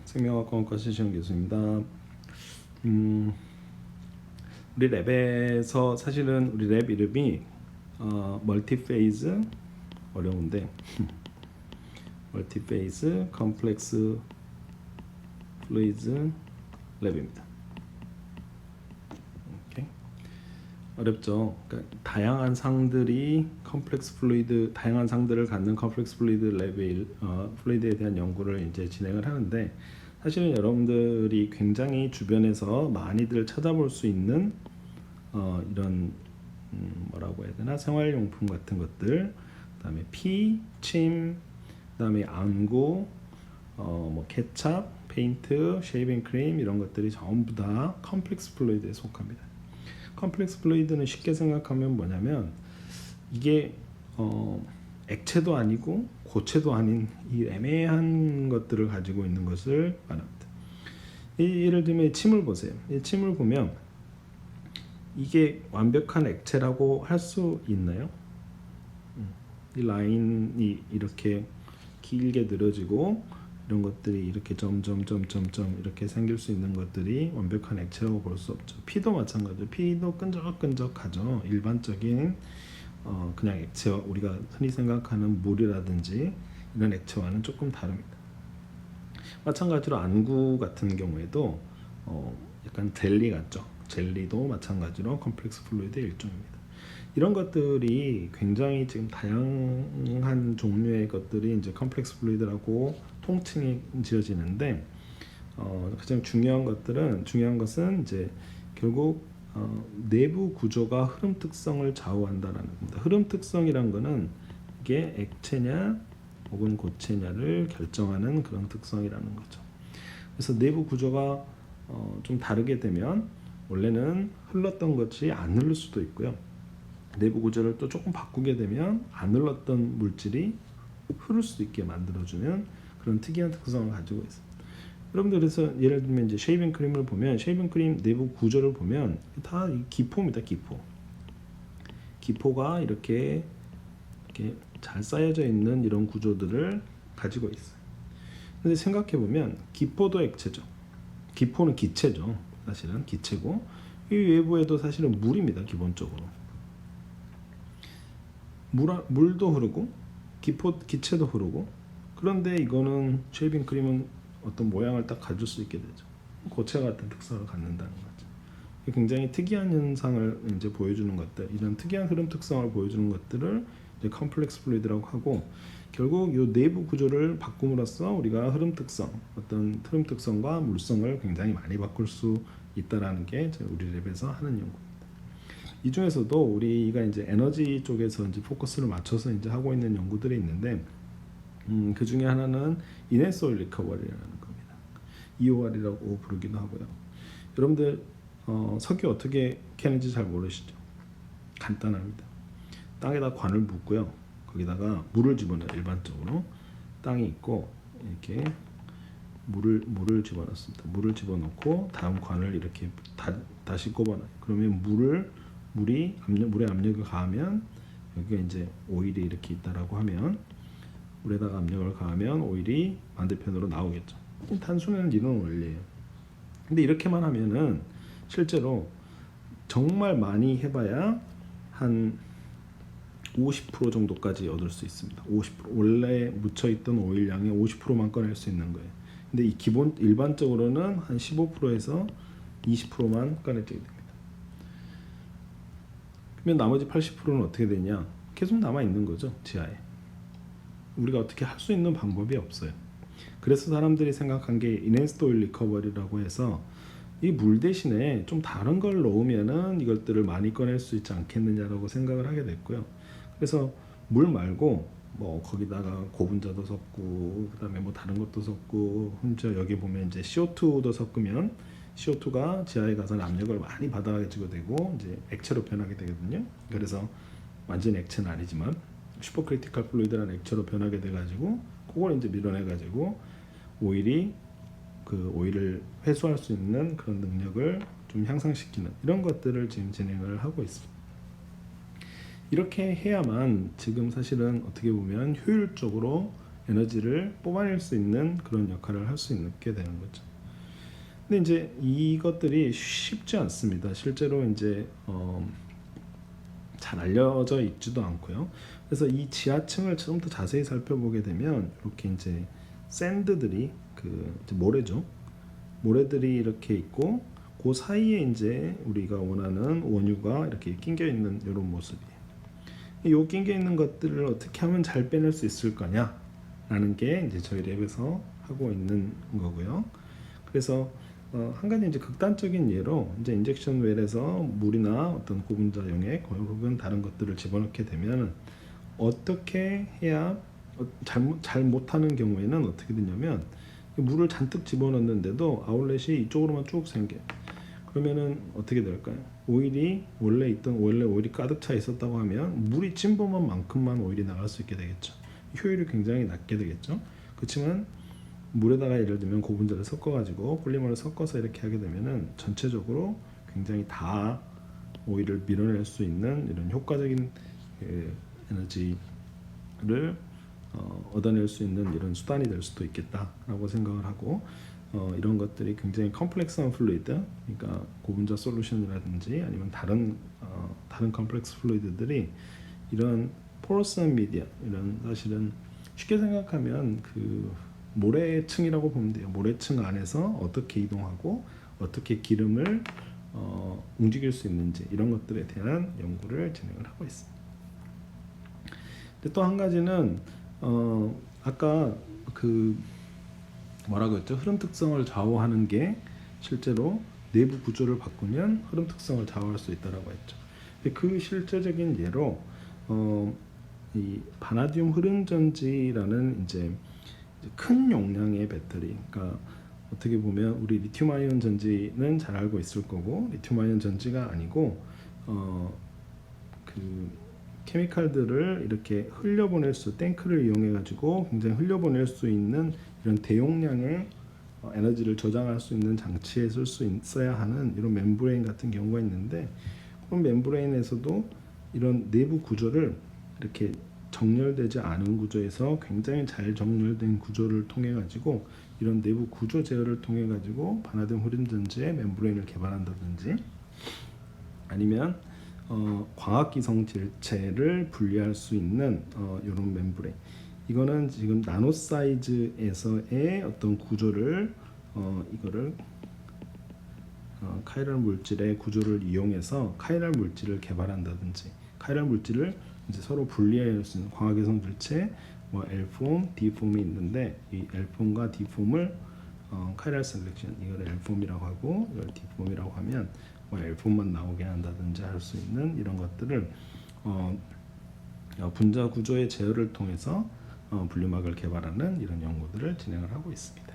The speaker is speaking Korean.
생명학과학과 신시영 교수입니다. 우리 랩에서 사실은 우리 랩 이름이 멀티페이즈 어려운데 멀티페이즈 컴플렉스 플루이드 랩입니다. 오케이. 어렵죠. 그러니까 다양한 상들이 컴플렉스 플루이드, 다양한 상들을 갖는 컴플렉스 플루이드 랩의 플루이드에 대한 연구를 이제 진행을 하는데, 사실은 여러분들이 굉장히 주변에서 많이들 찾아볼 수 있는 이런 뭐라고 해야 되나, 생활용품 같은 것들, 그다음에 피, 침, 그다음에 안구, 뭐 케찹, 페인트, 쉐이빙 크림, 이런 것들이 전부 다 컴플렉스 플루이드에 속합니다. 컴플렉스 플루이드는 쉽게 생각하면 뭐냐면, 이게 액체도 아니고 고체도 아닌 이 애매한 것들을 가지고 있는 것을 말합니다. 예를 들면 침을 보세요. 이 침을 보면 이게 완벽한 액체라고 할 수 있나요? 이 라인이 이렇게 길게 늘어지고 이런 것들이 이렇게 점점점점점 이렇게 생길 수 있는 것들이 완벽한 액체라고 볼 수 없죠. 피도 마찬가지로 피도 끈적끈적하죠. 일반적인 그냥 액체와, 우리가 흔히 생각하는 물이라든지 이런 액체와는 조금 다릅니다. 마찬가지로 안구 같은 경우에도 약간 젤리 같죠. 젤리도 마찬가지로 컴플렉스 플루이드의 일종입니다. 이런 것들이 굉장히 지금 다양한 종류의 것들이 이제 컴플렉스 플루이드라고 통칭이 지어지는데, 가장 중요한 것은 이제 결국 내부 구조가 흐름 특성을 좌우한다라는 겁니다. 흐름 특성이란 거는 이게 액체냐 혹은 고체냐를 결정하는 그런 특성이라는 거죠. 그래서 내부 구조가 좀 다르게 되면 원래는 흘렀던 것이 안 흐를 수도 있고요. 내부 구조를 또 조금 바꾸게 되면 안 흘렀던 물질이 흐를 수 있게 만들어주는 그런 특이한 특성을 가지고 있습니다. 여러분들, 그래서 예를 들면 이제 쉐이빙 크림을 보면, 쉐이빙 크림 내부 구조를 보면 다 기포입니다. 기포가 이렇게 잘 쌓여져 있는 이런 구조들을 가지고 있어요. 근데 생각해 보면 기포도 액체죠. 기포는 기체죠. 사실은 기체고, 이 외부에도 사실은 물입니다. 기본적으로 물도 흐르고 기체도 흐르고. 그런데 이거는 쉐이빙 크림은 어떤 모양을 딱 가질 수 있게 되죠. 고체 같은 특성을 갖는다는 거죠. 굉장히 특이한 현상을 이제 보여주는 것들, 이런 특이한 흐름 특성을 보여주는 것들을 이제 컴플렉스 플루이드라고 하고, 결국 이 내부 구조를 바꿈으로써 우리가 어떤 흐름 특성과 물성을 굉장히 많이 바꿀 수 있다라는 게 우리 랩에서 하는 연구입니다. 이 중에서도 우리가 이제 에너지 쪽에서 이제 포커스를 맞춰서 이제 하고 있는 연구들이 있는데, 그 중에 하나는 인핸스 오일 리커버리라는 겁니다. EOR이라고 부르기도 하고요. 여러분들 석유 어떻게 캐는지 잘 모르시죠? 간단합니다. 땅에다 관을 붓고요. 거기다가 물을 집어넣어요. 일반적으로 땅이 있고 이렇게 물을 집어넣습니다. 물을 집어넣고 다음 관을 이렇게 다시 꼽아놔요. 그러면 물에 압력을 가하면, 여기가 이제 오일이 이렇게 있다라고 하면, 물에다가 압력을 가하면 오일이 반대편으로 나오겠죠. 단순한 이런 원리예요. 근데 이렇게만 하면은 실제로 정말 많이 해봐야 한 50% 정도까지 얻을 수 있습니다. 50%, 원래 묻혀있던 오일량의 50%만 꺼낼 수 있는 거예요. 근데 일반적으로는 한 15%에서 20%만 꺼내지게 됩니다. 그러면 나머지 80%는 어떻게 되냐? 계속 남아 있는 거죠, 지하에. 우리가 어떻게 할 수 있는 방법이 없어요. 그래서 사람들이 생각한 게 인핸스드 오일 리커버리라고 해서, 이 물 대신에 좀 다른 걸 넣으면은 이것들을 많이 꺼낼 수 있지 않겠느냐라고 생각을 하게 됐고요. 그래서 물 말고 뭐 거기다가 고분자도 섞고, 그다음에 뭐 다른 것도 섞고, 여기 보면 이제 CO2도 섞으면 CO2가 지하에 가서 압력을 많이 받아가지고 되고 이제 액체로 변하게 되거든요. 그래서 완전 액체는 아니지만 슈퍼 크리티컬 플루이드라는 액체로 변하게 돼가지고, 그걸 이제 밀어내가지고 오일을 회수할 수 있는 그런 능력을 좀 향상시키는 이런 것들을 지금 진행을 하고 있습니다. 이렇게 해야만 지금 사실은 어떻게 보면 효율적으로 에너지를 뽑아낼 수 있는 그런 역할을 할 수 있게 되는 거죠. 근데 이제 이것들이 쉽지 않습니다. 실제로 이제 잘 알려져 있지도 않고요. 그래서 이 지하층을 좀 더 자세히 살펴보게 되면 이렇게 이제 샌드들이 이제 모래죠. 모래들이 이렇게 있고 그 사이에 이제 우리가 원하는 원유가 이렇게 낑겨 있는 이런 모습이에요. 이 낑겨 있는 것들을 어떻게 하면 잘 빼낼 수 있을 거냐라는 게 이제 저희 랩에서 하고 있는 거고요. 그래서 한 가지 이제 극단적인 예로 이제 인젝션 웰에서 물이나 어떤 고분자 용액 혹은 다른 것들을 집어넣게 되면 어떻게 해야 잘 못하는 경우에는 어떻게 되냐면 물을 잔뜩 집어넣는데도 아울렛이 이쪽으로만 쭉 생겨요. 그러면은 어떻게 될까요? 오일이 원래 오일이 가득 차 있었다고 하면 물이 침범한 만큼만 오일이 나갈 수 있게 되겠죠. 효율이 굉장히 낮게 되겠죠. 그렇지만 물에다가 예를 들면 고분자를 섞어가지고 폴리머를 섞어서 이렇게 하게 되면은 전체적으로 굉장히 다 오일을 밀어낼 수 있는 이런 효과적인 에너지를 얻어낼 수 있는 이런 수단이 될 수도 있겠다라고 생각을 하고 이런 것들이 굉장히 컴플렉스한 플루이드, 그러니까 고분자 솔루션이라든지 아니면 다른 컴플렉스 플루이드들이 이런 포러스한 미디어, 이런 사실은 쉽게 생각하면 그 모래층이라고 보면 돼요. 모래층 안에서 어떻게 이동하고 어떻게 기름을 움직일 수 있는지 이런 것들에 대한 연구를 진행을 하고 있습니다. 또 한 가지는 아까 그 뭐라고 했죠? 흐름 특성을 좌우하는 게 실제로 내부 구조를 바꾸면 흐름 특성을 좌우할 수 있다라고 했죠. 그 실제적인 예로 이 바나디움 흐름 전지라는 이제 큰 용량의 배터리, 그러니까 어떻게 보면 우리 리튬 아이온 전지는 잘 알고 있을 거고 리튬 아이온 전지가 아니고 그 케미칼들을 이렇게 흘려보낼 수, 탱크를 이용해 가지고 굉장히 흘려보낼 수 있는 이런 대용량의 에너지를 저장할 수 있는 장치에 쓸 수 있어야 하는 이런 멤브레인 같은 경우가 있는데, 그런 멤브레인에서도 이런 내부 구조를 이렇게 정렬되지 않은 구조에서 굉장히 잘 정렬된 구조를 통해 가지고 이런 내부 구조 제어를 통해 가지고 바나디움 흐름 전지의 멤브레인을 개발한다든지 아니면 광학기성 질체를 분리할 수 있는 이런 멤브레인, 이거는 지금 나노 사이즈에서의 어떤 구조를 이거를 카이랄 물질의 구조를 이용해서 카이랄 물질을 개발한다든지, 카이랄 물질을 이제 서로 분리할 수 있는 광학기성 질체, 뭐 L폼, D폼이 있는데 이 L폼과 D폼을 카이랄 셀렉션, 이걸 L폼이라고 하고 이걸 D폼이라고 하면 뭐 L폼만 나오게 한다든지 할 수 있는 이런 것들을 분자 구조의 제어를 통해서 분류막을 개발하는 이런 연구들을 진행을 하고 있습니다.